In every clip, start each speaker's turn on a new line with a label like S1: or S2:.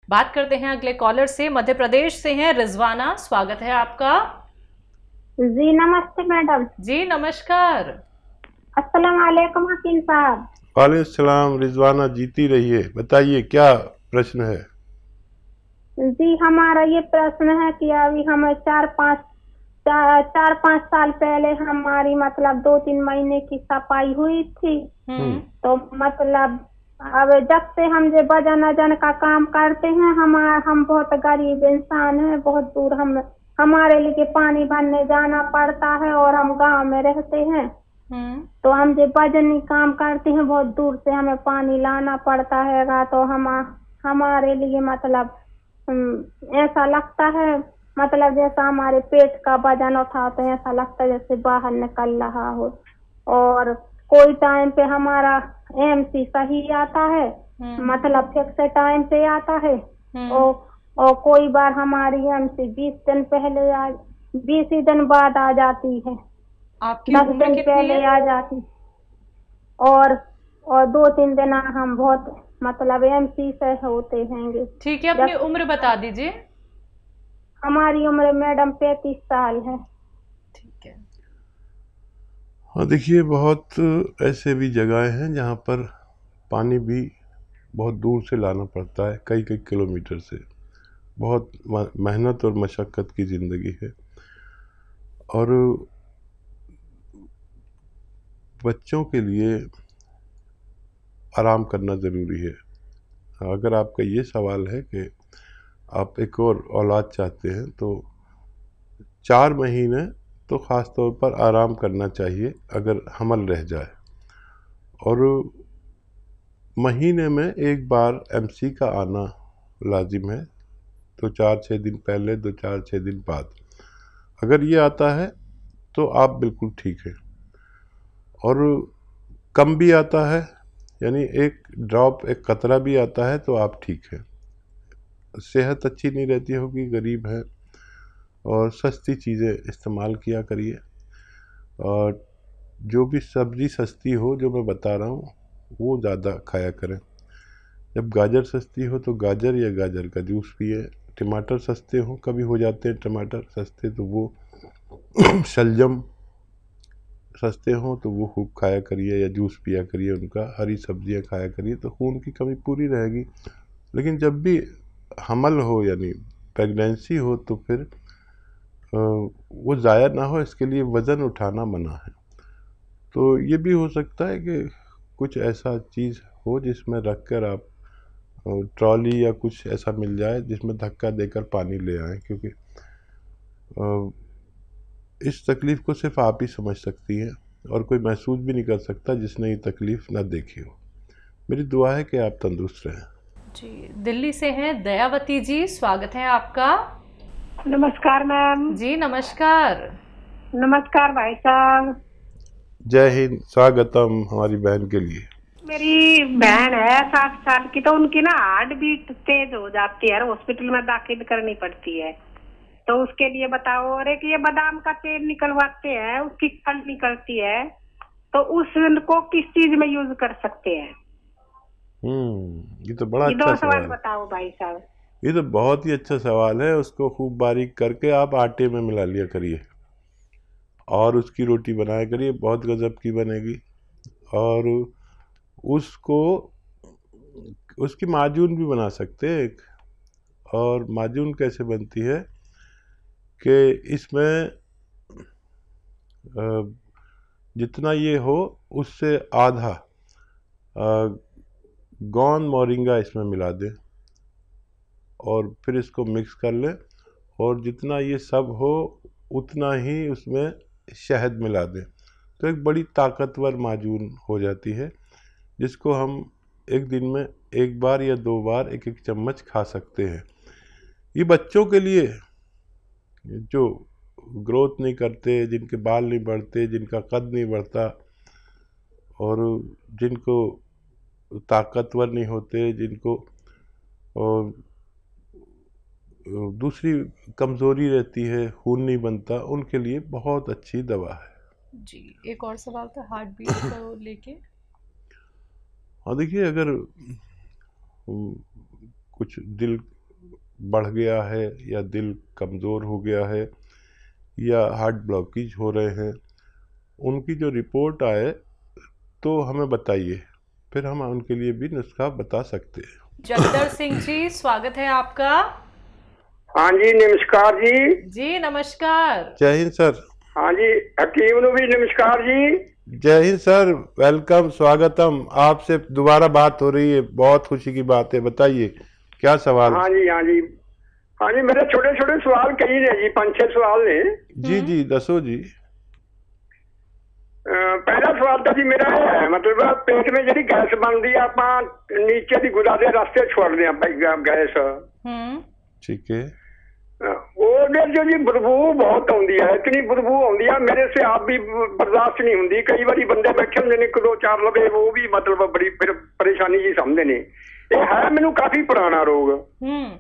S1: बात करते हैं अगले कॉलर से। मध्य प्रदेश से हैं रिजवाना, स्वागत है आपका।
S2: जी नमस्ते मैडम।
S1: जी नमस्कार।
S2: अस्सलाम वालेकुम हकीम साहब।
S3: वालेकुम सलाम। रिजवाना जीती रहिए। बताइए क्या प्रश्न है?
S2: जी हमारा ये प्रश्न है कि अभी हमें चार पाँच साल पहले हमारी मतलब 2-3 महीने की सफाई हुई थी। तो मतलब अब जब से हम जो वजन अजन का काम करते हैं, हम बहुत गरीब इंसान हैं, बहुत दूर हमारे लिए पानी भरने जाना पड़ता है और हम गांव में रहते हैं। तो हम जो वजनी काम करते हैं बहुत दूर से हमें पानी लाना पड़ता है। तो हमारे लिए मतलब ऐसा लगता है, मतलब जैसा हमारे पेट का वजन उठाते हैं ऐसा लगता है जैसे बाहर निकल रहा हो। और कोई टाइम पे हमारा एमसी सही आता है, मतलब फिक्स टाइम पे आता है। और कोई बार हमारी एमसी 20 दिन पहले 20 ही दिन बाद आ जाती है।
S1: आपकी
S2: 10
S1: उम्र
S2: दिन
S1: कितनी
S2: पहले
S1: है?
S2: आ जाती। और 2-3 दिन हम बहुत मतलब एमसी से होते हैं।
S1: ठीक है, अपनी उम्र बता दीजिए।
S2: हमारी उम्र मैडम 35 साल है।
S1: ठीक है।
S3: हाँ, देखिए बहुत ऐसे भी जगह हैं जहाँ पर पानी भी बहुत दूर से लाना पड़ता है, कई कई किलोमीटर से। बहुत मेहनत और मशक्क़त की ज़िंदगी है। और बच्चों के लिए आराम करना ज़रूरी है। अगर आपका ये सवाल है कि आप एक और औलाद चाहते हैं तो 4 महीने तो ख़ास तौर पर आराम करना चाहिए अगर हमल रह जाए। और महीने में एक बार एमसी का आना लाजिम है, तो 4-6 दिन पहले, 2-4-6 दिन बाद। अगर ये आता है तो आप बिल्कुल ठीक हैं। और कम भी आता है, यानी एक ड्रॉप, एक कतरा भी आता है, तो आप ठीक हैं। सेहत अच्छी नहीं रहती होगी, गरीब हैं, और सस्ती चीज़ें इस्तेमाल किया करिए। और जो भी सब्ज़ी सस्ती हो, जो मैं बता रहा हूँ, वो ज़्यादा खाया करें। जब गाजर सस्ती हो तो गाजर या गाजर का जूस पिए। टमाटर सस्ते हों, कभी हो जाते हैं टमाटर सस्ते, तो वो शलजम सस्ते हों तो वो खूब खाया करिए या जूस पिया करिए उनका। हरी सब्जियां खाया करिए तो खून की कमी पूरी रहेगी। लेकिन जब भी हमल हो यानी प्रेगनेंसी हो तो फिर वो ज़ाया ना हो, इसके लिए वज़न उठाना मना है। तो ये भी हो सकता है कि कुछ ऐसा चीज़ हो जिसमें रख कर आप ट्रॉली या कुछ ऐसा मिल जाए जिसमें धक्का देकर पानी ले आएँ, क्योंकि इस तकलीफ़ को सिर्फ आप ही समझ सकती हैं और कोई महसूस भी नहीं कर सकता जिसने ये तकलीफ़ ना देखी हो। मेरी दुआ है कि आप तंदुरुस्त रहें।
S1: जी, दिल्ली से हैं दयावती जी, स्वागत है आपका।
S4: नमस्कार मैम।
S1: जी नमस्कार।
S4: नमस्कार भाई साहब।
S3: जय हिंद, स्वागतम हमारी बहन के लिए।
S4: मेरी बहन है 60 साल की, तो उनकी ना हार्ट बीट तेज हो जाती है, हॉस्पिटल में दाखिल करनी पड़ती है। तो उसके लिए बताओ। और एक ये बादाम का तेल निकलवाते हैं, उसकी खल निकलती है, तो उसको किस चीज में यूज कर सकते हैं?
S3: ये तो बड़ा
S4: ये
S3: अच्छा
S4: 2 सवाल
S3: सवाल है।
S4: बताओ भाई साहब।
S3: ये तो बहुत ही अच्छा सवाल है। उसको खूब बारीक करके आप आटे में मिला लिया करिए और उसकी रोटी बनाया करिए, बहुत गजब की बनेगी। और उसको उसकी माजून भी बना सकते हैं एक। और माजून कैसे बनती है कि इसमें जितना ये हो उससे आधा गौन मोरिंगा इसमें मिला दें और फिर इसको मिक्स कर लें। और जितना ये सब हो उतना ही उसमें शहद मिला दें, तो एक बड़ी ताकतवर माजून हो जाती है, जिसको हम एक दिन में एक बार या 2 बार 1-1 चम्मच खा सकते हैं। ये बच्चों के लिए जो ग्रोथ नहीं करते, जिनके बाल नहीं बढ़ते, जिनका कद नहीं बढ़ता, और जिनको ताकतवर नहीं होते, जिनको और दूसरी कमज़ोरी रहती है, खून नहीं बनता, उनके लिए बहुत अच्छी दवा है।
S1: जी, एक और सवाल था हार्ट बीट को लेके।
S3: हाँ, देखिए अगर कुछ दिल बढ़ गया है या दिल कमज़ोर हो गया है या हार्ट ब्लॉकेज हो रहे हैं, उनकी जो रिपोर्ट आए तो हमें बताइए, फिर हम उनके लिए भी नुस्खा बता सकते हैं।
S1: जगदर सिंह जी, स्वागत है आपका।
S5: हाँ जी, नमस्कार जी।
S1: जी नमस्कार।
S3: जय हिंद सर।
S5: हाँ जी, हकीम नु भी नमस्कार जी।
S3: जय हिंद सर, वेलकम, स्वागतम। आपसे दोबारा बात हो रही है, बहुत खुशी की बात है। बताइए क्या सवाल।
S5: हाँ जी हाँ जी हाँ जी, मेरे छोटे छोटे सवाल कई ने जी, 5-6 सवाल ने।
S3: जी जी दसो जी।
S5: पहला सवाल तो जी मेरा है, मतलब पेट में जी गैस बनती है, आप नीचे की गुदा के रास्ते छोड़ते हैं गैस।
S3: ठीक है।
S5: जो जी बदबू बहुत आती है, इतनी बदबू आती है, मेरे से आप भी बर्दाश्त नहीं होती। कई बार बंदे बैठे होंगे ने 2-4 लगे, वो भी मतलब बड़ी परेशानी जी समझते ने। ये है मैनू काफी पुराना रोग।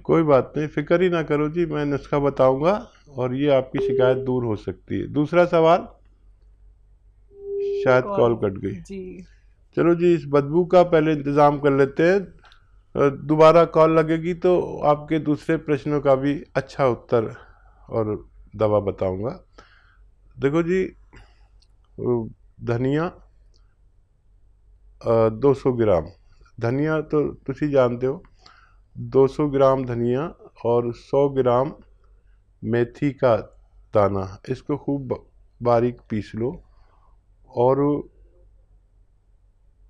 S3: कोई बात नहीं, फिक्र ही ना करो जी, मैं नुस्खा बताऊंगा और ये आपकी शिकायत दूर हो सकती है। दूसरा सवाल, शायद कॉल कट गई
S1: जी।
S3: चलो जी, इस बदबू का पहले इंतजाम कर लेते हैं, दोबारा कॉल लगेगी तो आपके दूसरे प्रश्नों का भी अच्छा उत्तर और दवा बताऊंगा। देखो जी, धनिया 200 ग्राम, धनिया तो तुसी जानते हो, 200 ग्राम धनिया और 100 ग्राम मेथी का दाना, इसको खूब बारीक पीस लो। और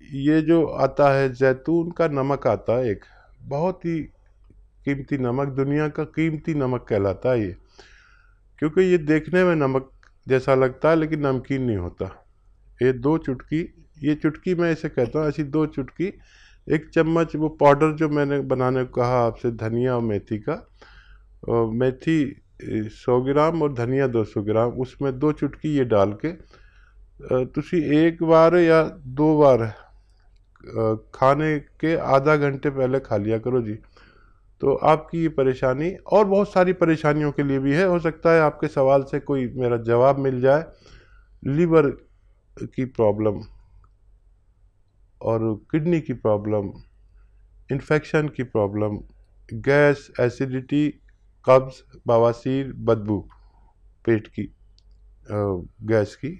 S3: ये जो आता है जैतून का नमक आता है, एक बहुत ही कीमती नमक, दुनिया का कीमती नमक कहलाता है ये, क्योंकि ये देखने में नमक जैसा लगता है लेकिन नमकीन नहीं होता। ये 2 चुटकी, ये चुटकी मैं इसे कहता हूँ, ऐसी 2 चुटकी, 1 चम्मच वो पाउडर जो मैंने बनाने को कहा आपसे, धनिया और मेथी का, मेथी 100 ग्राम और धनिया 200 ग्राम, उसमें 2 चुटकी ये डाल के तुसी 1 बार या 2 बार खाने के आधा घंटे पहले खा लिया करो जी। तो आपकी ये परेशानी और बहुत सारी परेशानियों के लिए भी है, हो सकता है आपके सवाल से कोई मेरा जवाब मिल जाए। लीवर की प्रॉब्लम और किडनी की प्रॉब्लम, इन्फेक्शन की प्रॉब्लम, गैस, एसिडिटी, कब्ज़, बवासीर, बदबू, पेट की गैस की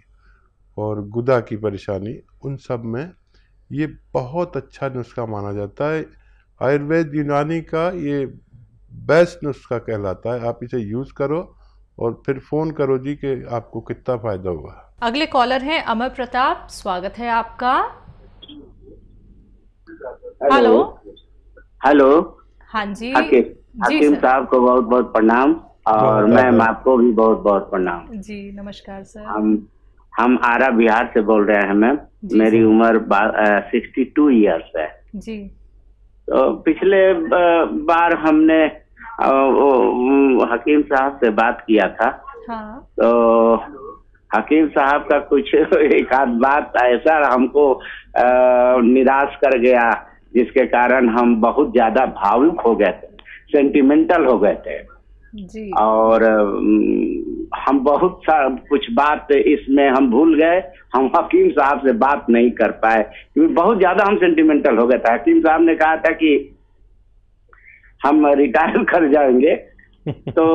S3: और गुदा की परेशानी, उन सब में ये बहुत अच्छा नुस्खा माना जाता है। आयुर्वेद यूनानी का ये बेस्ट नुस्खा कहलाता है। आप इसे यूज़ करो और फिर फ़ोन करो जी कि आपको कितना फ़ायदा हुआ।
S1: अगले कॉलर हैं अमर प्रताप, स्वागत है आपका। Hello
S6: hello.
S1: हाँ जी।
S6: हकीम साहब को बहुत बहुत प्रणाम और मैम आपको भी बहुत बहुत प्रणाम
S1: जी। नमस्कार सर।
S6: हम आरा बिहार से बोल रहे हैं मैम। मेरी उम्र 62 ईयर्स है
S1: जी।
S6: तो पिछले बार हमने हकीम साहब से बात किया था।
S1: हाँ।
S6: तो हकीम साहब का कुछ एक आध बात ऐसा हमको निराश कर गया, जिसके कारण हम बहुत ज्यादा भावुक हो गए थे, सेंटिमेंटल हो गए थे
S1: जी।
S6: और हम बहुत कुछ बात इसमें हम भूल गए, हम हकीम साहब से बात नहीं कर पाए क्योंकि बहुत ज्यादा हम सेंटिमेंटल हो गए थे। हकीम साहब ने कहा था कि हम रिटायर कर जाएंगे। तो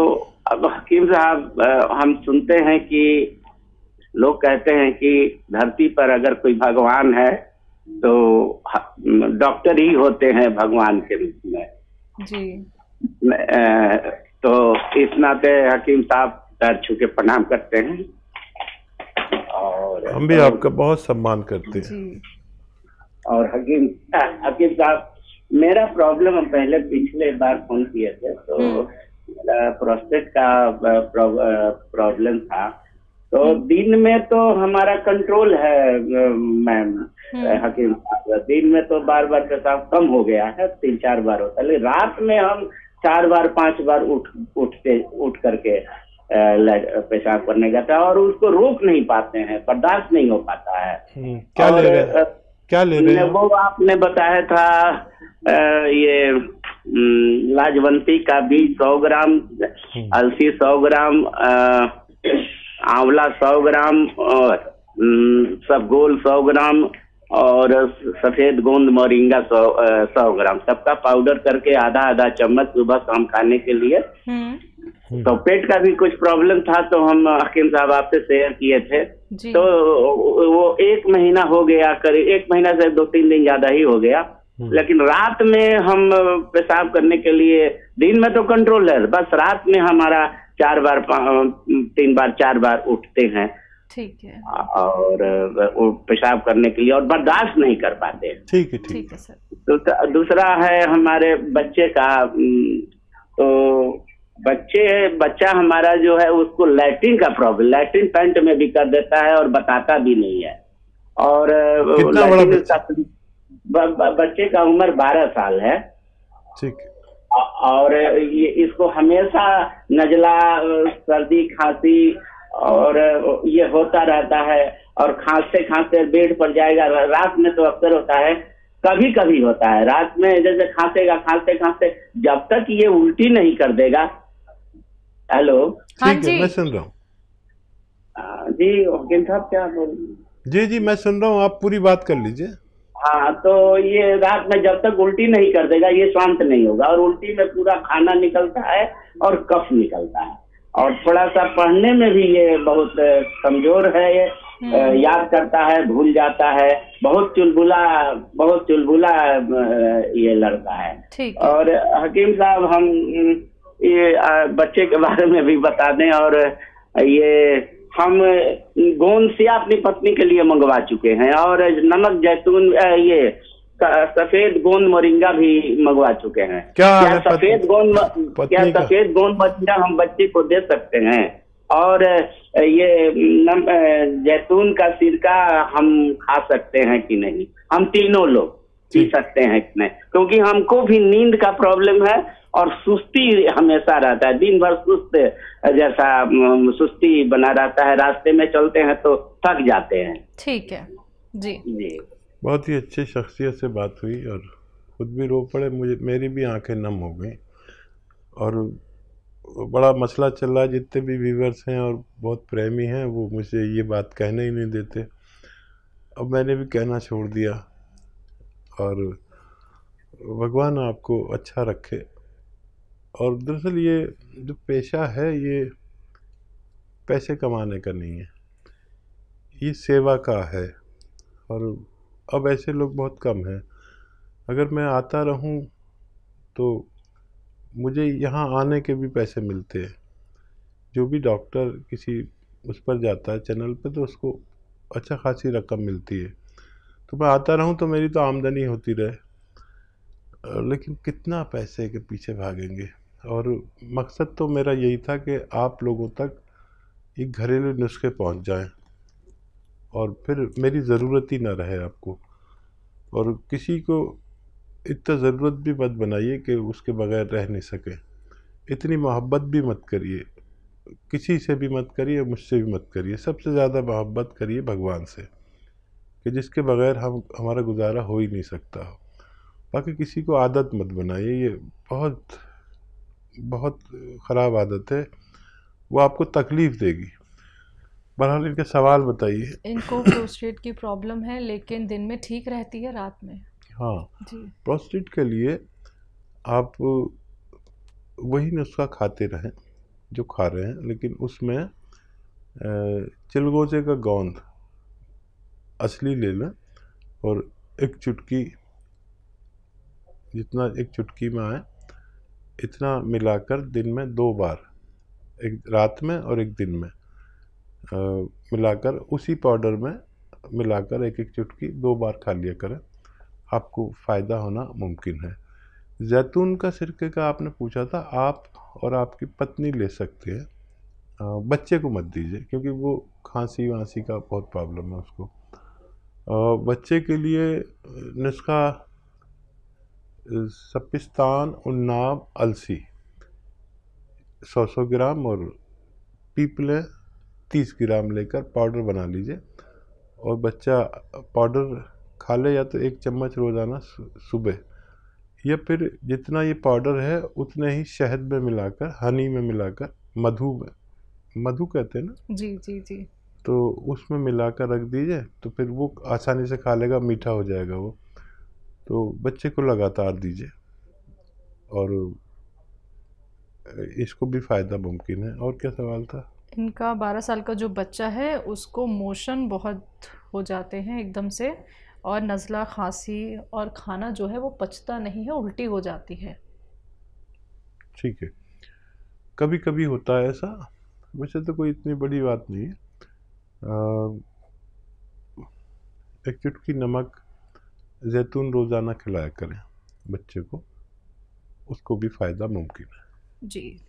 S6: अब हकीम साहब, हम सुनते हैं कि लोग कहते हैं कि धरती पर अगर कोई भगवान है तो डॉक्टर ही होते हैं भगवान के रूप में
S1: जी।
S6: तो इस नाते हकीम साहब पैर छू के प्रणाम करते हैं और
S3: हम भी आपका बहुत सम्मान करते हैं
S1: जी।
S6: और हकीम साहब, मेरा प्रॉब्लम, हम पहले पिछले बार फोन किए थे तो मेरा प्रोस्टेट का प्रॉब्लम था। तो दिन में तो हमारा कंट्रोल है मैम हकीम साहब, दिन में तो बार बार पेशाब कम हो गया है, 3-4 बार होता है, लेकिन रात में हम 4 बार 5 बार उठ करके पेशाब करने जाता है और उसको रोक नहीं पाते हैं, बर्दाश्त नहीं हो पाता है।
S3: क्या ले रहे हैं?
S6: वो आपने बताया था ये लाजवंती का बीज 100 ग्राम, अलसी 100 ग्राम, आंवला 100 ग्राम और सबगोल 100 ग्राम और सफेद गोंद मोरिंगा 100 ग्राम, सबका पाउडर करके आधा आधा चम्मच सुबह शाम खाने के लिए। तो पेट का भी कुछ प्रॉब्लम था तो हम हकीम साहब आपसे शेयर किए थे। तो वो 1 महीना हो गया, करीब 1 महीना से 2-3 दिन ज्यादा ही हो गया। लेकिन रात में हम पेशाब करने के लिए, दिन में तो कंट्रोल है, बस रात में हमारा 3 बार 4 बार उठते हैं।
S1: ठीक है।
S6: और वो पेशाब करने के लिए और बर्दाश्त नहीं कर पाते।
S3: ठीक है
S1: सर।
S6: तो दूसरा है हमारे बच्चे का, तो बच्चा हमारा जो है उसको लैट्रिन का प्रॉब्लम, लैट्रिन पैंट में भी कर देता है और बताता भी नहीं है। और बच्चे का उम्र 12 साल है।
S3: ठीक।
S6: और ये इसको हमेशा नजला, सर्दी, खांसी और ये होता रहता है। और खांसते खांसते बेड पर जाएगा, रात में तो अक्सर होता है, कभी कभी होता है रात में, जैसे खांसेगा, खांसते खांसते जब तक ये उल्टी नहीं कर देगा। हेलो।
S3: ठीक है, मैं सुन रहा
S6: हूँ जी। वकील साहब क्या बोल?
S3: जी मैं सुन रहा हूँ, आप पूरी बात कर लीजिए।
S6: हाँ, तो ये रात में जब तक उल्टी नहीं कर देगा ये शांत नहीं होगा, और उल्टी में पूरा खाना निकलता है और कफ निकलता है। और थोड़ा सा पढ़ने में भी ये बहुत कमजोर है, ये याद करता है, भूल जाता है, बहुत चुलबुला ये लड़का है। और हकीम साहब हम ये बच्चे के बारे में भी बता दें, और ये हम गोंद से अपनी पत्नी के लिए मंगवा चुके हैं, और नमक जैतून ये सफेद गोंद मोरिंगा भी मंगवा चुके हैं। क्या सफेद गोंद मोरिंगा हम बच्चे को दे सकते हैं? और ये जैतून का सिरका हम खा सकते हैं कि नहीं? हम तीनों लोग पी सकते हैं कि नहीं? क्योंकि हमको भी नींद का प्रॉब्लम है और सुस्ती हमेशा रहता है, दिन भर जैसा सुस्ती बना रहता है, रास्ते में चलते हैं तो थक जाते हैं।
S1: ठीक है जी।
S3: बहुत ही अच्छी शख्सियत से बात हुई और खुद भी रो पड़े, मेरी भी आंखें नम हो गई। और बड़ा मसला चल रहा है, जितने भी व्यूवर्स हैं और बहुत प्रेमी हैं वो मुझे ये बात कहने ही नहीं देते। अब मैंने भी कहना छोड़ दिया। और भगवान आपको अच्छा रखे। और दरअसल ये जो पेशा है ये पैसे कमाने का नहीं है, ये सेवा का है। और अब ऐसे लोग बहुत कम हैं। अगर मैं आता रहूं तो मुझे यहाँ आने के भी पैसे मिलते हैं। जो भी डॉक्टर किसी उस पर जाता है चैनल पे तो उसको अच्छा खासी रकम मिलती है। तो मैं आता रहूं तो मेरी तो आमदनी होती रहे, लेकिन कितना पैसे के पीछे भागेंगे। और मकसद तो मेरा यही था कि आप लोगों तक एक घरेलू नुस्खे पहुंच जाएं और फिर मेरी ज़रूरत ही ना रहे आपको। और किसी को इतना ज़रूरत भी मत बनाइए कि उसके बगैर रह नहीं सके। इतनी मोहब्बत भी मत करिए, किसी से भी मत करिए, मुझसे भी मत करिए। सबसे ज़्यादा मोहब्बत करिए भगवान से, कि जिसके बगैर हमारा गुजारा हो ही नहीं सकता। बाकी किसी को आदत मत बनाइए, ये बहुत बहुत ख़राब आदत है, वो आपको तकलीफ़ देगी। बहरहाल इनके सवाल बताइए।
S1: इनको प्रोस्टेट की प्रॉब्लम है लेकिन दिन में ठीक रहती है, रात में?
S3: हाँ
S1: जी।
S3: प्रोस्टेट के लिए आप वही नुस्खा खाते रहें जो खा रहे हैं, लेकिन उसमें चिलगोजे का गोंद असली ले लें और एक चुटकी, जितना एक चुटकी में आए इतना मिलाकर दिन में 2 बार, एक रात में और एक दिन में मिलाकर उसी पाउडर में मिलाकर एक चुटकी 2 बार खा लिया करें, आपको फ़ायदा होना मुमकिन है। जैतून का सिरके का आपने पूछा था, आप और आपकी पत्नी ले सकते हैं, बच्चे को मत दीजिए क्योंकि वो खांसी वांसी का बहुत प्रॉब्लम है उसको। बच्चे के लिए नुस्खा सपिस्तान, उन्नाब, अलसी 100 ग्राम और पीपले 30 ग्राम लेकर पाउडर बना लीजिए। और बच्चा पाउडर खा ले या तो 1 चम्मच रोज़ाना सुबह, या फिर जितना ये पाउडर है उतने ही शहद में मिलाकर, हनी में मिलाकर, मधु कहते हैं ना?
S1: जी जी जी।
S3: तो उसमें मिलाकर रख दीजिए, तो फिर वो आसानी से खा लेगा, मीठा हो जाएगा वो। तो बच्चे को लगातार दीजिए और इसको भी फ़ायदा मुमकिन है। और क्या सवाल था?
S1: इनका 12 साल का जो बच्चा है उसको मोशन बहुत हो जाते हैं एकदम से, और नज़ला, खांसी, और खाना जो है वो पचता नहीं है, उल्टी हो जाती है।
S3: ठीक है, कभी कभी होता है ऐसा, वैसे तो कोई इतनी बड़ी बात नहीं है। एक चुटकी नमक जैतून रोज़ाना खिलाया करें बच्चे को, उसको भी फ़ायदा मुमकिन है।
S1: जी।